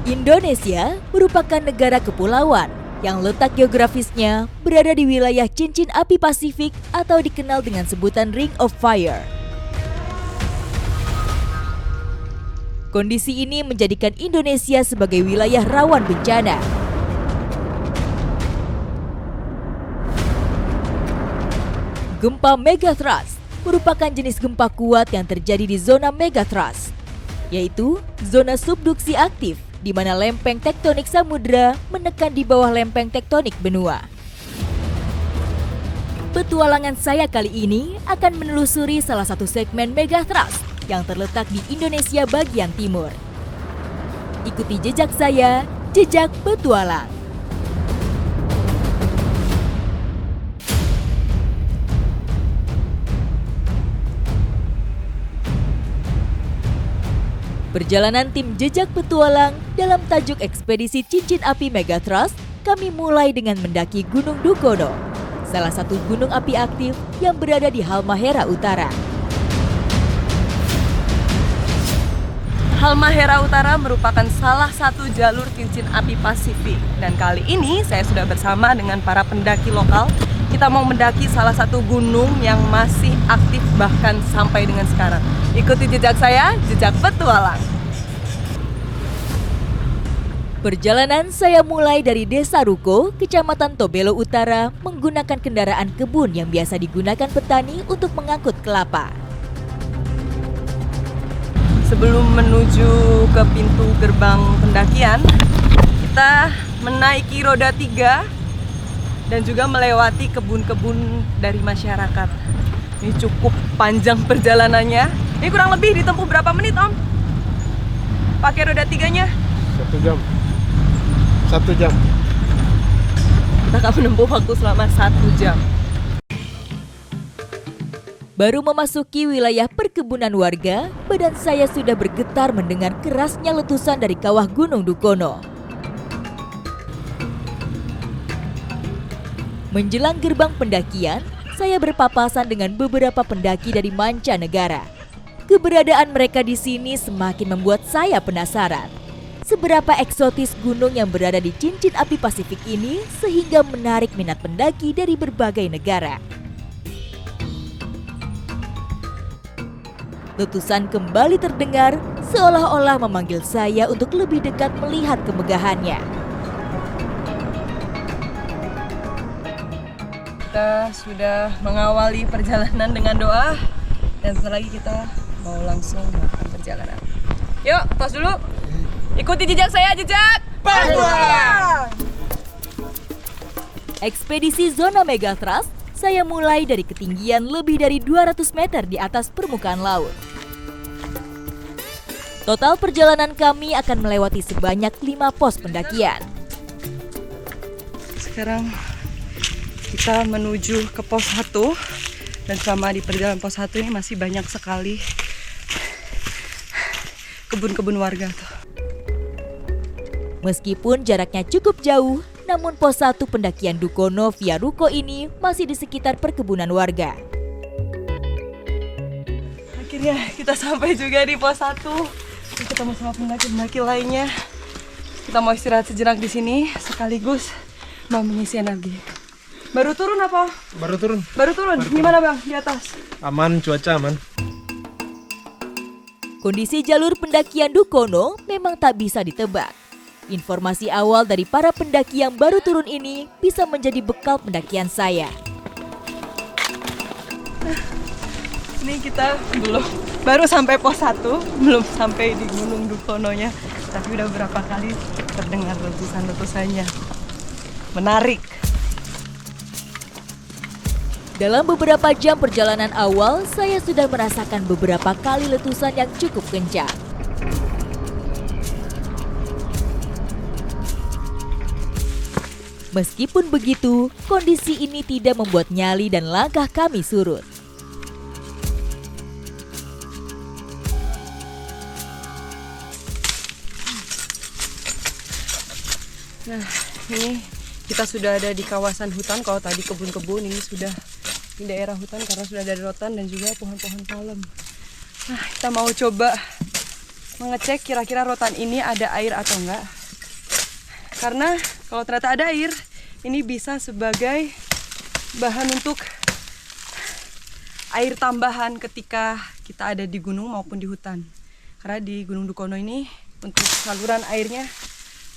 Indonesia merupakan negara kepulauan yang letak geografisnya berada di wilayah cincin api Pasifik atau dikenal dengan sebutan Ring of Fire. Kondisi ini menjadikan Indonesia sebagai wilayah rawan bencana. Gempa megathrust merupakan jenis gempa kuat yang terjadi di zona megathrust, yaitu zona subduksi aktif di mana lempeng tektonik samudra menekan di bawah lempeng tektonik benua. Petualangan saya kali ini akan menelusuri salah satu segmen megathrust yang terletak di Indonesia bagian timur. Ikuti jejak saya, Jejak Petualang. Perjalanan tim Jejak Petualang dalam tajuk ekspedisi cincin api megathrust, kami mulai dengan mendaki Gunung Dukono, salah satu gunung api aktif yang berada di Halmahera Utara. Halmahera Utara merupakan salah satu jalur cincin api Pasifik, dan kali ini saya sudah bersama dengan para pendaki lokal. Kita mau mendaki salah satu gunung yang masih aktif bahkan sampai dengan sekarang. Ikuti jejak saya, Jejak Petualang. Perjalanan saya mulai dari Desa Ruko, Kecamatan Tobelo Utara, menggunakan kendaraan kebun yang biasa digunakan petani untuk mengangkut kelapa. Sebelum menuju ke pintu gerbang pendakian, kita menaiki roda 3 dan juga melewati kebun-kebun dari masyarakat. Ini cukup panjang perjalanannya. Ini kurang lebih ditempuh berapa menit, Om? Pakai roda 3-nya? 1 jam. 1 jam. Kita akan menempuh waktu selama 1 jam. Baru memasuki wilayah perkebunan warga, badan saya sudah bergetar mendengar kerasnya letusan dari kawah Gunung Dukono. Menjelang gerbang pendakian, saya berpapasan dengan beberapa pendaki dari mancanegara. Keberadaan mereka di sini semakin membuat saya penasaran. Seberapa eksotis gunung yang berada di cincin api Pasifik ini sehingga menarik minat pendaki dari berbagai negara. Letusan kembali terdengar seolah-olah memanggil saya untuk lebih dekat melihat kemegahannya. Kita sudah mengawali perjalanan dengan doa, dan setelah lagi kita mau langsung melakukan perjalanan. Yuk, tos dulu. Ikuti jejak saya, Jejak Petualang. Ekspedisi zona megathrust saya mulai dari ketinggian lebih dari 200 meter di atas permukaan laut. Total perjalanan kami akan melewati sebanyak 5 pos pendakian. Sekarang kita menuju ke pos 1, dan selama di perjalanan pos 1 ini masih banyak sekali kebun-kebun warga tuh. Meskipun jaraknya cukup jauh, namun pos 1 pendakian Dukono via Ruko ini masih di sekitar perkebunan warga. Akhirnya kita sampai juga di pos 1. Ketemu sama pendaki-pendaki lainnya. Kita mau istirahat sejenak di sini sekaligus mau mengisi energi. Baru turun apa? Baru turun. Baru turun. Gimana, Bang, di atas? Aman, cuaca aman. Kondisi jalur pendakian Dukono memang tak bisa ditebak. Informasi awal dari para pendaki yang baru turun ini bisa menjadi bekal pendakian saya. Ini kita baru sampai pos 1, belum sampai di Gunung Dukononya, tapi udah berapa kali terdengar letusan-letusannya. Menarik. Dalam beberapa jam perjalanan awal, saya sudah merasakan beberapa kali letusan yang cukup kencang. Meskipun begitu, kondisi ini tidak membuat nyali dan langkah kami surut. Nah, ini kita sudah ada di kawasan hutan. Kalau tadi kebun-kebun, ini sudah di daerah hutan karena sudah ada rotan dan juga pohon-pohon palem. Nah, kita mau coba mengecek kira-kira rotan ini ada air atau enggak. Karena kalau ternyata ada air, ini bisa sebagai bahan untuk air tambahan ketika kita ada di gunung maupun di hutan. Karena di Gunung Dukono ini untuk saluran airnya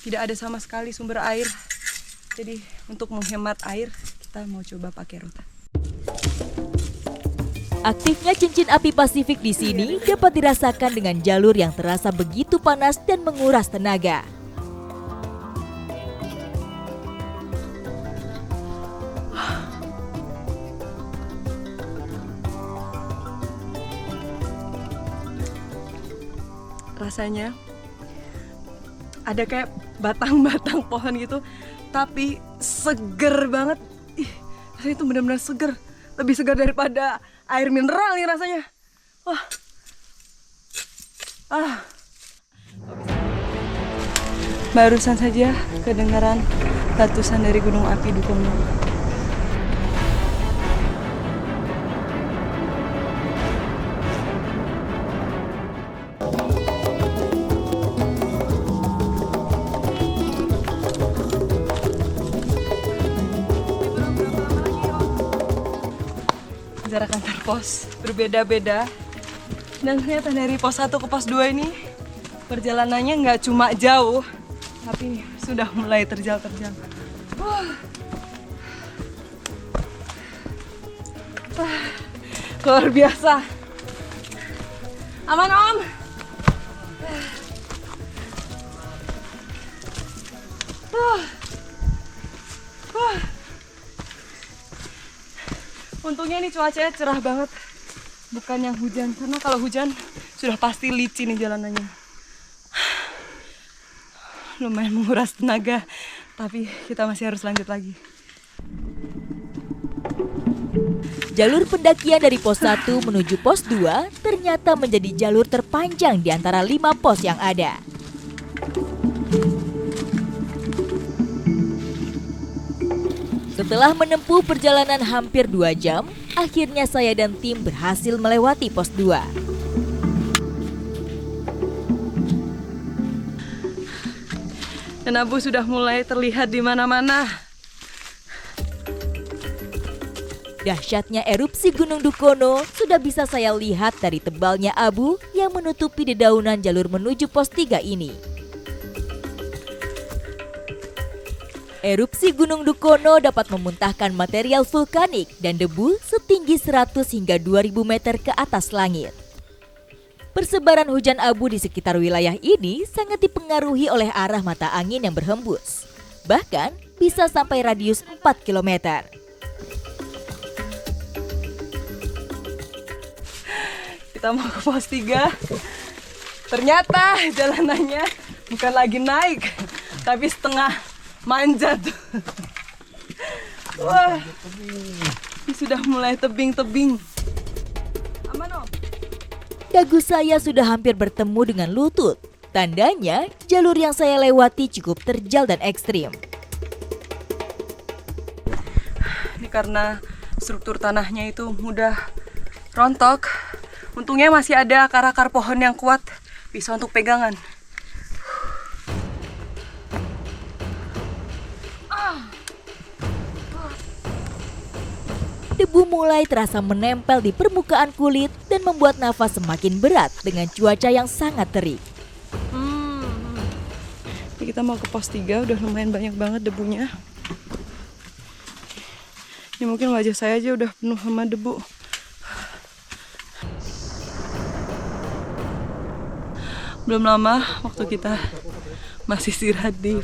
tidak ada sama sekali sumber air. Jadi untuk menghemat air kita mau coba pakai rotan. Aktifnya cincin api Pasifik di sini dapat dirasakan dengan jalur yang terasa begitu panas dan menguras tenaga. Rasanya ada kayak batang-batang pohon gitu, tapi seger banget. Ih, rasanya itu benar-benar seger. Lebih segar daripada air mineral nih rasanya. Wah. Barusan saja kedengaran letusan dari gunung api Dukono. Jarak antar pos berbeda-beda, dan ternyata dari pos 1 ke pos 2 ini perjalanannya nggak cuma jauh, tapi sudah mulai terjal-terjal. Luar biasa. Aman Om. Untungnya ini cuacanya cerah banget, bukan yang hujan. Karena kalau hujan sudah pasti licin nih jalanannya. Lumayan menguras tenaga, tapi kita masih harus lanjut lagi. Jalur pendakian dari pos 1 menuju pos 2 ternyata menjadi jalur terpanjang di antara 5 pos yang ada. Setelah menempuh perjalanan hampir 2 jam, akhirnya saya dan tim berhasil melewati pos 2. Dan abu sudah mulai terlihat di mana-mana. Dahsyatnya erupsi Gunung Dukono sudah bisa saya lihat dari tebalnya abu yang menutupi dedaunan jalur menuju pos 3 ini. Erupsi Gunung Dukono dapat memuntahkan material vulkanik dan debu setinggi 100 hingga 2000 meter ke atas langit. Persebaran hujan abu di sekitar wilayah ini sangat dipengaruhi oleh arah mata angin yang berhembus. Bahkan bisa sampai radius 4 km. Kita mau ke pos 3. Ternyata jalanannya bukan lagi naik, tapi setengah manjat. Wah, ini sudah mulai tebing-tebing. Aman Om? Dagu saya sudah hampir bertemu dengan lutut. Tandanya jalur yang saya lewati cukup terjal dan ekstrim. Ini karena struktur tanahnya itu mudah rontok. Untungnya masih ada akar-akar pohon yang kuat, bisa untuk pegangan. Debu mulai terasa menempel di permukaan kulit dan membuat nafas semakin berat dengan cuaca yang sangat terik. Ini kita mau ke pos 3, udah lumayan banyak banget debunya. Ini mungkin wajah saya aja udah penuh sama debu. Belum lama waktu kita masih istirahat di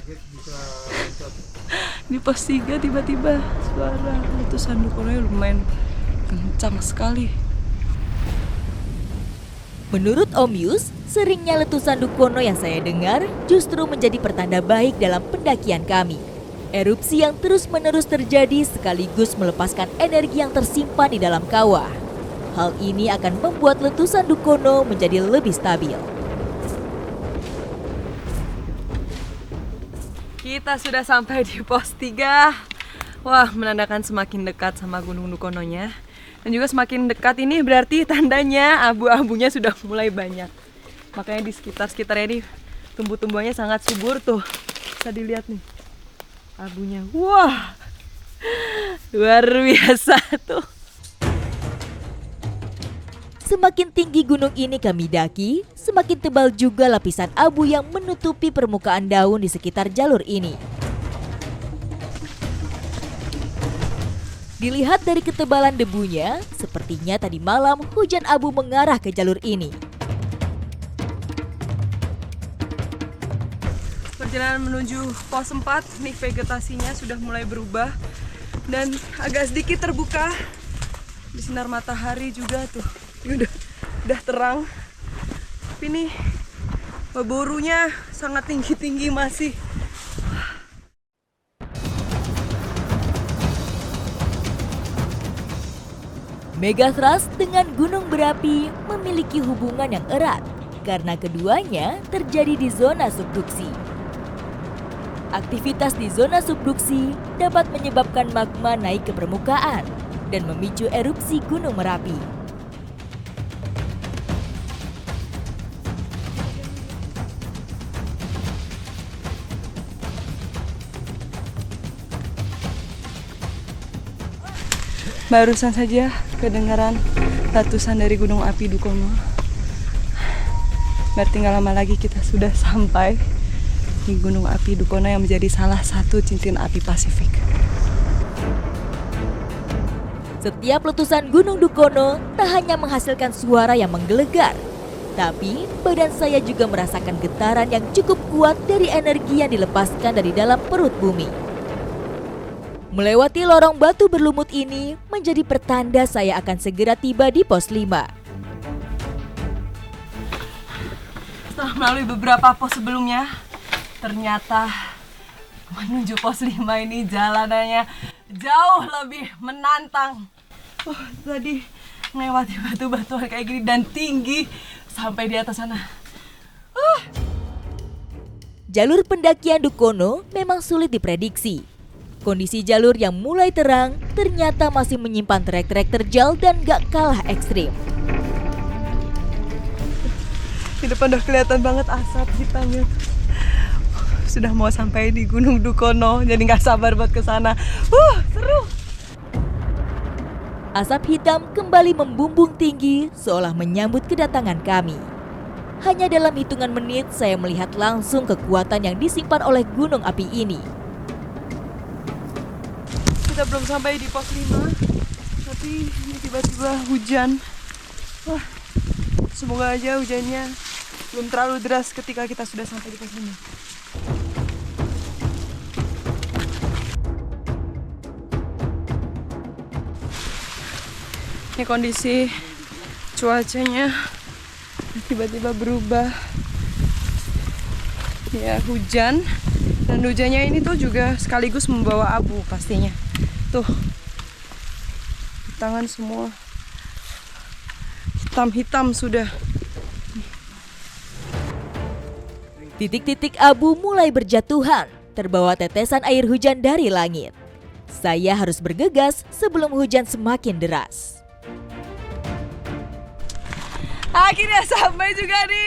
pos 3, tiba-tiba suara letusan Dukono lumayan kencang sekali. Menurut Om Yus, seringnya letusan Dukono yang saya dengar justru menjadi pertanda baik dalam pendakian kami. Erupsi yang terus-menerus terjadi sekaligus melepaskan energi yang tersimpan di dalam kawah. Hal ini akan membuat letusan Dukono menjadi lebih stabil. Kita sudah sampai di pos 3. Wah, menandakan semakin dekat sama Gunung Dukononya. Dan juga semakin dekat ini berarti tandanya abu-abunya sudah mulai banyak. Makanya di sekitar-sekitarnya ini tumbuh-tumbuhannya sangat subur tuh. bisa dilihat nih abunya. Wah, luar biasa tuh. Semakin tinggi gunung ini kami daki, semakin tebal juga lapisan abu yang menutupi permukaan daun di sekitar jalur ini. Dilihat dari ketebalan debunya, sepertinya tadi malam hujan abu mengarah ke jalur ini. Perjalanan menuju pos 4, nih vegetasinya sudah mulai berubah dan agak sedikit terbuka. Di sinar matahari juga tuh, ini udah terang. Tapi nih borunya sangat tinggi-tinggi masih. Megathrust dengan gunung berapi memiliki hubungan yang erat karena keduanya terjadi di zona subduksi. Aktivitas di zona subduksi dapat menyebabkan magma naik ke permukaan dan memicu erupsi Gunung Merapi. Barusan saja kedengaran letusan dari gunung api Dukono. Berarti nggak lama lagi kita sudah sampai di gunung api Dukono yang menjadi salah satu cincin api Pasifik. Setiap letusan Gunung Dukono tak hanya menghasilkan suara yang menggelegar, tapi badan saya juga merasakan getaran yang cukup kuat dari energi yang dilepaskan dari dalam perut bumi. Melewati lorong batu berlumut ini menjadi pertanda saya akan segera tiba di pos 5. Setelah melalui beberapa pos sebelumnya, ternyata menuju pos 5 ini jalanannya jauh lebih menantang. Tadi melewati batu-batuan kayak gini dan tinggi sampai di atas sana. Jalur pendakian Dukono memang sulit diprediksi. Kondisi jalur yang mulai terang ternyata masih menyimpan trek-trek terjal dan gak kalah ekstrim. Di depan udah kelihatan banget asap hitamnya. Sudah mau sampai di Gunung Dukono, jadi nggak sabar buat kesana. Seru. Asap hitam kembali membumbung tinggi seolah menyambut kedatangan kami. Hanya dalam hitungan menit saya melihat langsung kekuatan yang disimpan oleh gunung api ini. Kita belum sampai di pos 5, tapi ini tiba-tiba hujan. Semoga aja hujannya belum terlalu deras ketika kita sudah sampai di pos 5. Ini kondisi cuacanya tiba-tiba berubah. Ya, hujan. Dan hujannya ini tuh juga sekaligus membawa abu pastinya. Tuh, di tangan semua hitam-hitam sudah. Titik-titik abu mulai berjatuhan, terbawa tetesan air hujan dari langit. Saya harus bergegas sebelum hujan semakin deras. Akhirnya sampai juga di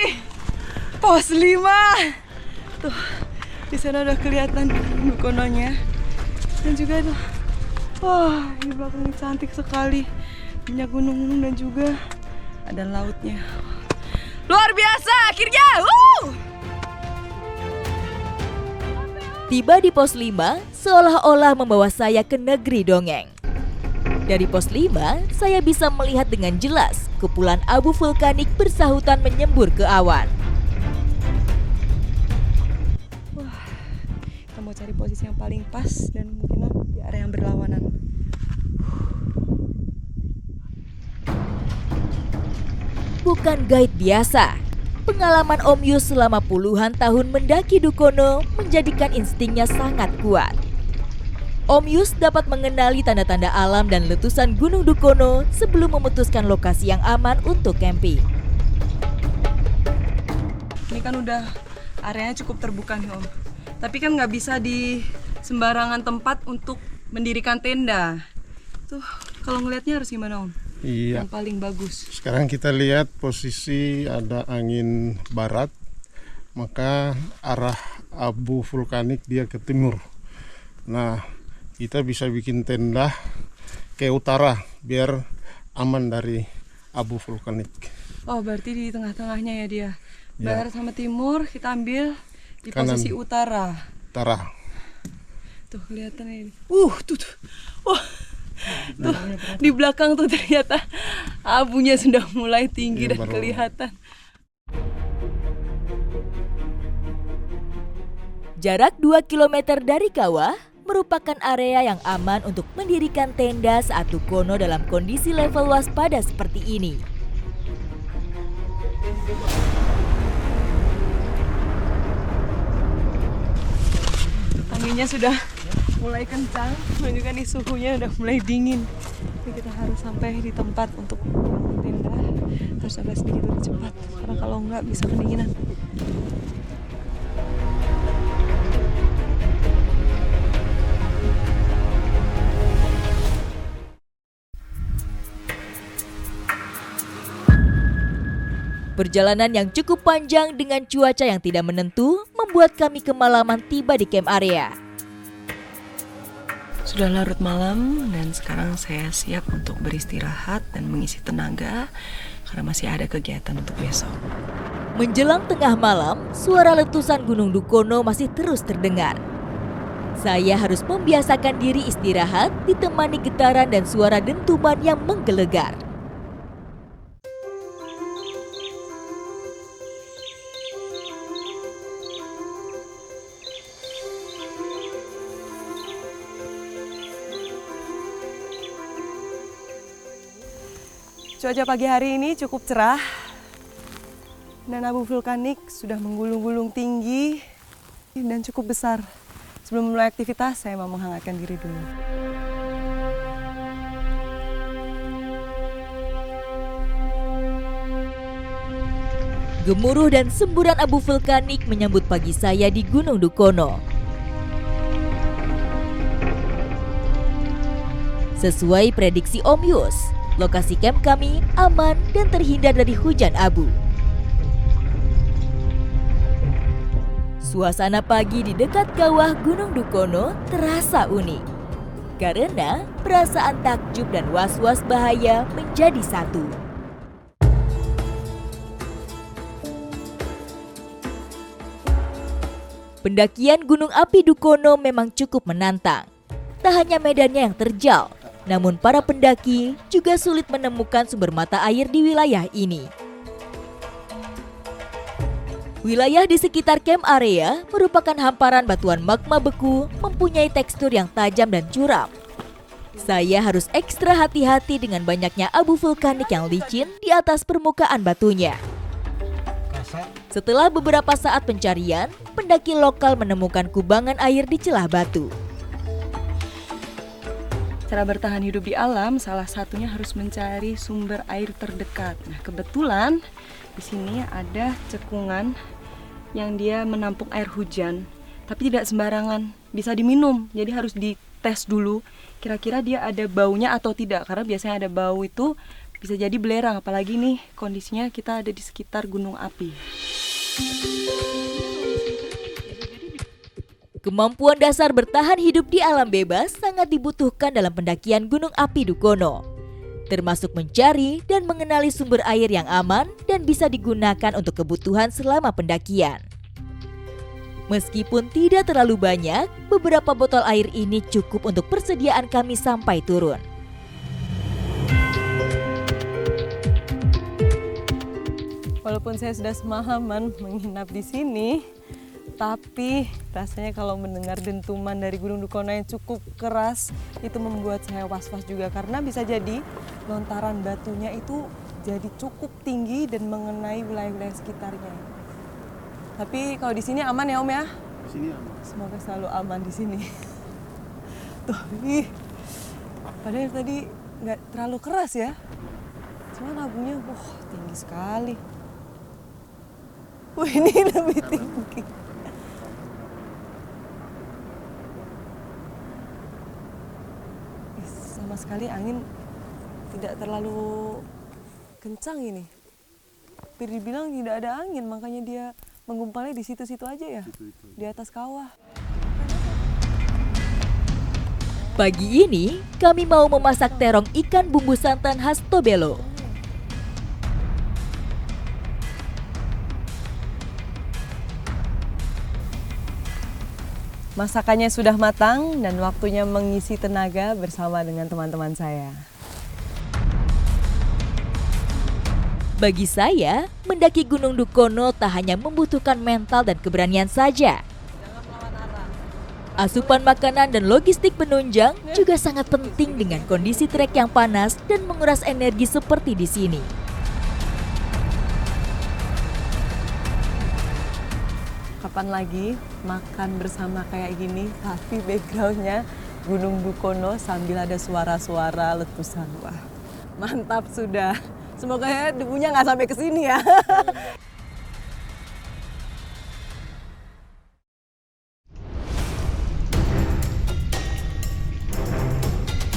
pos 5. Tuh, di sana udah kelihatan Dukononya. Dan juga tuh, wah, di belakang ini cantik sekali. Banyak gunung-gunung dan juga ada lautnya. Luar biasa akhirnya. Tiba di pos 5 seolah-olah membawa saya ke negeri dongeng. Dari pos 5, saya bisa melihat dengan jelas kepulan abu vulkanik bersahutan menyembur ke awan. Wah, kita mau cari posisi yang paling pas dan mungkin di area yang berlawanan. Bukan guide biasa. Pengalaman Om Yus selama puluhan tahun mendaki Dukono menjadikan instingnya sangat kuat. Om Yus dapat mengenali tanda-tanda alam dan letusan Gunung Dukono sebelum memutuskan lokasi yang aman untuk camping. Ini kan udah areanya cukup terbuka nih Om. Tapi kan nggak bisa di sembarangan tempat untuk mendirikan tenda. Tuh, kalau ngelihatnya harus gimana Om? Iya. Yang paling bagus. Sekarang kita lihat posisi ada angin barat, maka arah abu vulkanik dia ke timur. Nah, kita bisa bikin tenda ke utara biar aman dari abu vulkanik. Oh, berarti di tengah-tengahnya ya dia. Ya. Barat sama timur kita ambil di Kanan. posisi utara. Utara. Tuh kelihatan ini. Tuh. Wah. Tuh di belakang tuh ternyata abunya sudah mulai tinggi Iya, dan baru. kelihatan. Jarak 2 km dari kawah merupakan area yang aman untuk mendirikan tenda saat Dukono dalam kondisi level waspada seperti ini. Anginnya sudah mulai kencang, menunjukkan nih suhunya udah mulai dingin. Jadi kita harus sampai di tempat untuk tenda, harus sampai sedikit lebih cepat karena kalau enggak bisa kedinginan. Perjalanan yang cukup panjang dengan cuaca yang tidak menentu membuat kami kemalaman tiba di camp area. Sudah larut malam dan sekarang saya siap untuk beristirahat dan mengisi tenaga karena masih ada kegiatan untuk besok. Menjelang tengah malam, suara letusan Gunung Dukono masih terus terdengar. Saya harus membiasakan diri istirahat ditemani getaran dan suara dentuman yang menggelegar. Cuaca pagi hari ini cukup cerah dan abu vulkanik sudah menggulung-gulung tinggi dan cukup besar. Sebelum mulai aktivitas, saya mau menghangatkan diri dulu. Gemuruh dan semburan abu vulkanik menyambut pagi saya di Gunung Dukono. Sesuai prediksi Om Yus, lokasi camp kami aman dan terhindar dari hujan abu. Suasana pagi di dekat kawah Gunung Dukono terasa unik. Karena perasaan takjub dan was-was bahaya menjadi satu. Pendakian Gunung Api Dukono memang cukup menantang. Tak hanya medannya yang terjal, namun para pendaki juga sulit menemukan sumber mata air di wilayah ini. Wilayah di sekitar camp area merupakan hamparan batuan magma beku mempunyai tekstur yang tajam dan curam. Saya harus ekstra hati-hati dengan banyaknya abu vulkanik yang licin di atas permukaan batunya. Setelah beberapa saat pencarian, pendaki lokal menemukan kubangan air di celah batu. Cara bertahan hidup di alam, salah satunya harus mencari sumber air terdekat. Nah, kebetulan di sini ada cekungan yang dia menampung air hujan, tapi tidak sembarangan bisa diminum. Jadi harus dites dulu, kira-kira dia ada baunya atau tidak. Karena biasanya ada bau itu bisa jadi belerang, apalagi nih kondisinya kita ada di sekitar gunung api. Kemampuan dasar bertahan hidup di alam bebas sangat dibutuhkan dalam pendakian Gunung Api Dukono, termasuk mencari dan mengenali sumber air yang aman dan bisa digunakan untuk kebutuhan selama pendakian. Meskipun tidak terlalu banyak, beberapa botol air ini cukup untuk persediaan kami sampai turun. Walaupun saya sudah semalaman menginap di sini, tapi rasanya kalau mendengar dentuman dari Gunung Dukono yang cukup keras, itu membuat saya was-was juga. Karena bisa jadi lontaran batunya itu jadi cukup tinggi dan mengenai wilayah-wilayah sekitarnya. Tapi kalau di sini aman ya Om ya? Di sini aman. Semoga selalu aman di sini. Tuh, ih. Padahal tadi nggak terlalu keras ya. Cuman abunya, tinggi sekali. Ini lebih tinggi. Sama sekali angin tidak terlalu kencang ini. Hampir dibilang tidak ada angin, makanya dia menggumpalnya di situ-situ aja ya? Di atas kawah. Pagi ini, kami mau memasak terong ikan bumbu santan khas Tobelo. Masakannya sudah matang dan waktunya mengisi tenaga bersama dengan teman-teman saya. Bagi saya, mendaki Gunung Dukono tak hanya membutuhkan mental dan keberanian saja. Asupan makanan dan logistik penunjang juga sangat penting dengan kondisi trek yang panas dan menguras energi seperti di sini. Kapan lagi makan bersama kayak gini, tapi backgroundnya Gunung Dukono sambil ada suara-suara letusan. Wah, mantap sudah. Semoga ya debunya nggak sampai ke sini ya.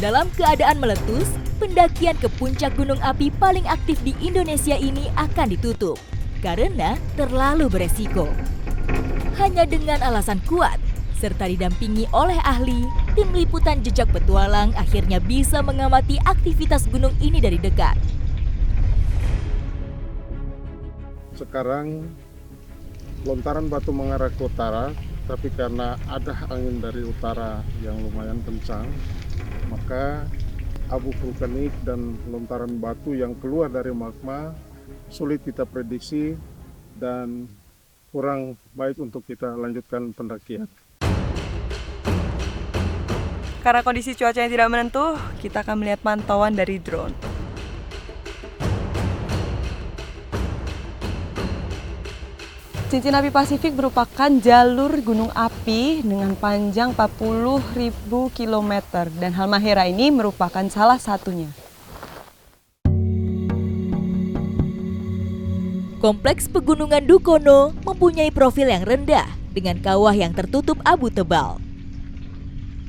Dalam keadaan meletus, pendakian ke puncak gunung api paling aktif di Indonesia ini akan ditutup karena terlalu beresiko. Hanya dengan alasan kuat, serta didampingi oleh ahli, tim liputan Jejak Petualang akhirnya bisa mengamati aktivitas gunung ini dari dekat. Sekarang lontaran batu mengarah ke utara, tapi karena ada angin dari utara yang lumayan kencang, maka abu vulkanik dan lontaran batu yang keluar dari magma sulit kita prediksi dan kurang baik untuk kita lanjutkan pendakian. Karena kondisi cuaca yang tidak menentu, kita akan melihat pantauan dari drone. Cincin Api Pasifik merupakan jalur gunung api dengan panjang 40.000 km dan Halmahera ini merupakan salah satunya. Kompleks Pegunungan Dukono mempunyai profil yang rendah dengan kawah yang tertutup abu tebal.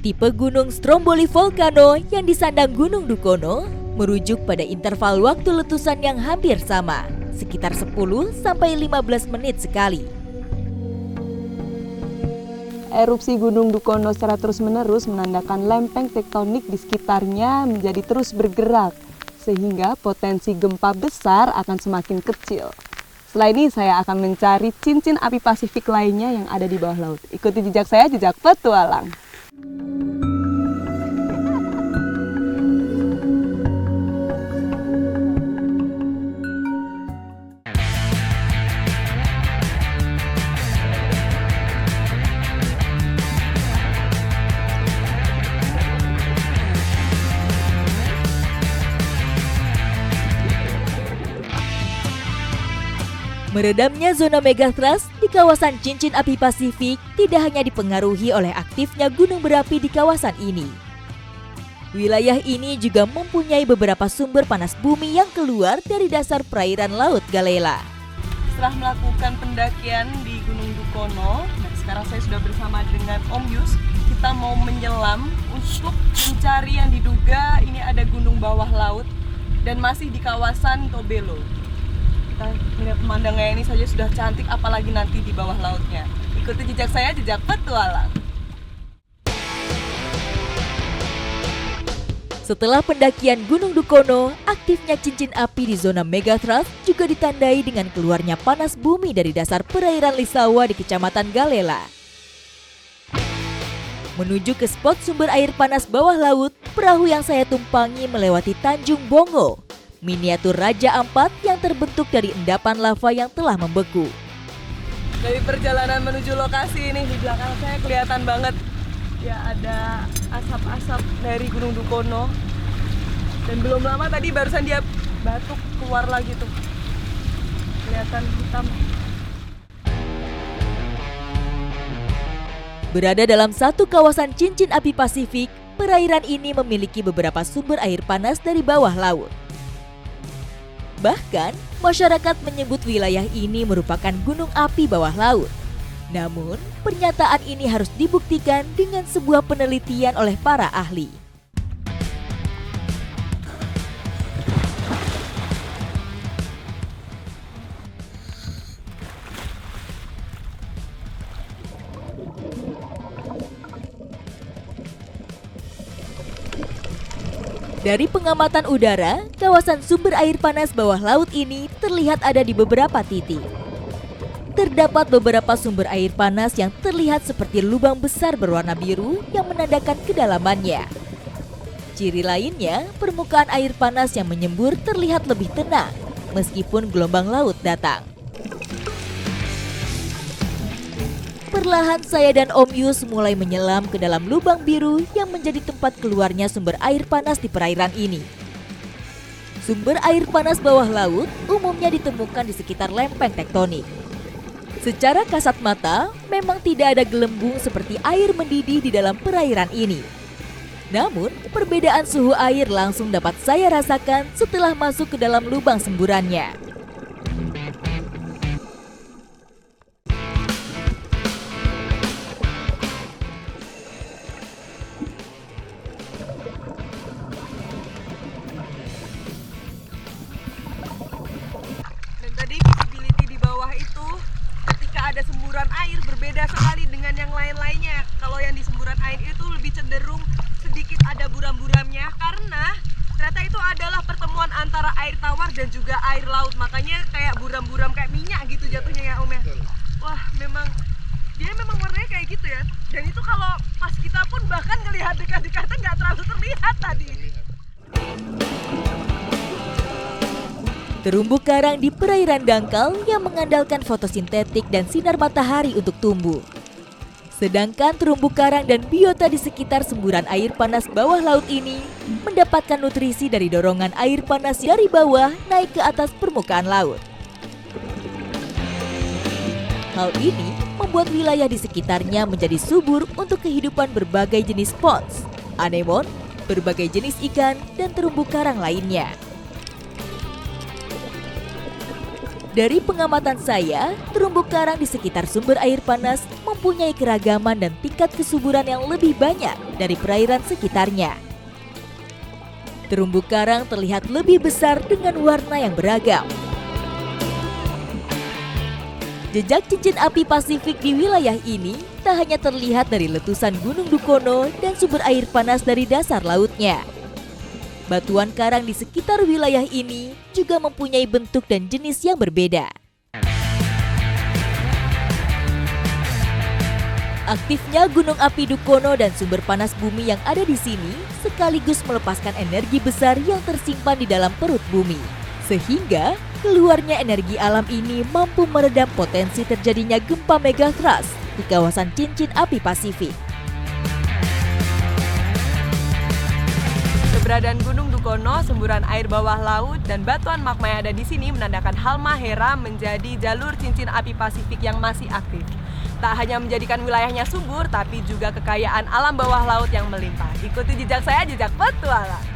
Tipe gunung Stromboli Volcano yang disandang Gunung Dukono merujuk pada interval waktu letusan yang hampir sama, sekitar 10 sampai 15 menit sekali. Erupsi Gunung Dukono secara terus-menerus menandakan lempeng tektonik di sekitarnya menjadi terus bergerak, sehingga potensi gempa besar akan semakin kecil. Setelah ini saya akan mencari cincin api Pasifik lainnya yang ada di bawah laut. Ikuti jejak saya, Jejak Petualang. Meredamnya zona megathrust di kawasan cincin api Pasifik tidak hanya dipengaruhi oleh aktifnya gunung berapi di kawasan ini. Wilayah ini juga mempunyai beberapa sumber panas bumi yang keluar dari dasar perairan Laut Galela. Setelah melakukan pendakian di Gunung Dukono, sekarang saya sudah bersama dengan Om Yus. Kita mau menyelam untuk mencari yang diduga ini ada gunung bawah laut dan masih di kawasan Tobelo. Kita melihat pemandangannya ini saja sudah cantik, apalagi nanti di bawah lautnya. Ikuti jejak saya, Jejak Petualang. Setelah pendakian Gunung Dukono, aktifnya cincin api di zona megathrust juga ditandai dengan keluarnya panas bumi dari dasar perairan Lisawa di Kecamatan Galela. Menuju ke spot sumber air panas bawah laut, perahu yang saya tumpangi melewati Tanjung Bongo, miniatur Raja Ampat yang terbentuk dari endapan lava yang telah membeku. Dari perjalanan menuju lokasi ini, di belakang saya kelihatan banget ya ada asap-asap dari Gunung Dukono. Dan belum lama tadi barusan dia batuk keluar lagi tuh. Kelihatan hitam. Berada dalam satu kawasan cincin api Pasifik, perairan ini memiliki beberapa sumber air panas dari bawah laut. Bahkan, masyarakat menyebut wilayah ini merupakan gunung api bawah laut. Namun, pernyataan ini harus dibuktikan dengan sebuah penelitian oleh para ahli. Dari pengamatan udara, kawasan sumber air panas bawah laut ini terlihat ada di beberapa titik. Terdapat beberapa sumber air panas yang terlihat seperti lubang besar berwarna biru yang menandakan kedalamannya. Ciri lainnya, permukaan air panas yang menyembur terlihat lebih tenang, meskipun gelombang laut datang. Perlahan saya dan Om Yus mulai menyelam ke dalam lubang biru yang menjadi tempat keluarnya sumber air panas di perairan ini. Sumber air panas bawah laut umumnya ditemukan di sekitar lempeng tektonik. Secara kasat mata, memang tidak ada gelembung seperti air mendidih di dalam perairan ini. Namun, perbedaan suhu air langsung dapat saya rasakan setelah masuk ke dalam lubang semburannya. Dan tadi visibility di bawah itu ketika ada semburan air berbeda sekali dengan yang lain-lainnya. Kalau yang di semburan air itu lebih cenderung sedikit ada buram-buramnya karena ternyata itu adalah pertemuan antara air tawar dan juga air laut. Makanya kayak buram-buram kayak minyak gitu jatuhnya ya Om ya. Wah, dia memang warnanya kayak gitu ya. Dan itu kalau pas kita pun bahkan ngelihat dekat-dekatnya nggak terlalu terlihat tadi. Terumbu karang di perairan dangkal yang mengandalkan fotosintetik dan sinar matahari untuk tumbuh. Sedangkan terumbu karang dan biota di sekitar semburan air panas bawah laut ini mendapatkan nutrisi dari dorongan air panas dari bawah naik ke atas permukaan laut. Hal ini membuat wilayah di sekitarnya menjadi subur untuk kehidupan berbagai jenis spons, anemon, berbagai jenis ikan, dan terumbu karang lainnya. Dari pengamatan saya, terumbu karang di sekitar sumber air panas mempunyai keragaman dan tingkat kesuburan yang lebih banyak dari perairan sekitarnya. Terumbu karang terlihat lebih besar dengan warna yang beragam. Jejak cincin api Pasifik di wilayah ini tak hanya terlihat dari letusan Gunung Dukono dan sumber air panas dari dasar lautnya. Batuan karang di sekitar wilayah ini juga mempunyai bentuk dan jenis yang berbeda. Aktifnya gunung api Dukono dan sumber panas bumi yang ada di sini sekaligus melepaskan energi besar yang tersimpan di dalam perut bumi. Sehingga keluarnya energi alam ini mampu meredam potensi terjadinya gempa megathrust di kawasan cincin api Pasifik. Keberadaan Gunung Dukono, semburan air bawah laut, dan batuan magma yang ada di sini menandakan Halmahera menjadi jalur cincin api Pasifik yang masih aktif. Tak hanya menjadikan wilayahnya subur, tapi juga kekayaan alam bawah laut yang melimpah. Ikuti jejak saya, jejak petualang.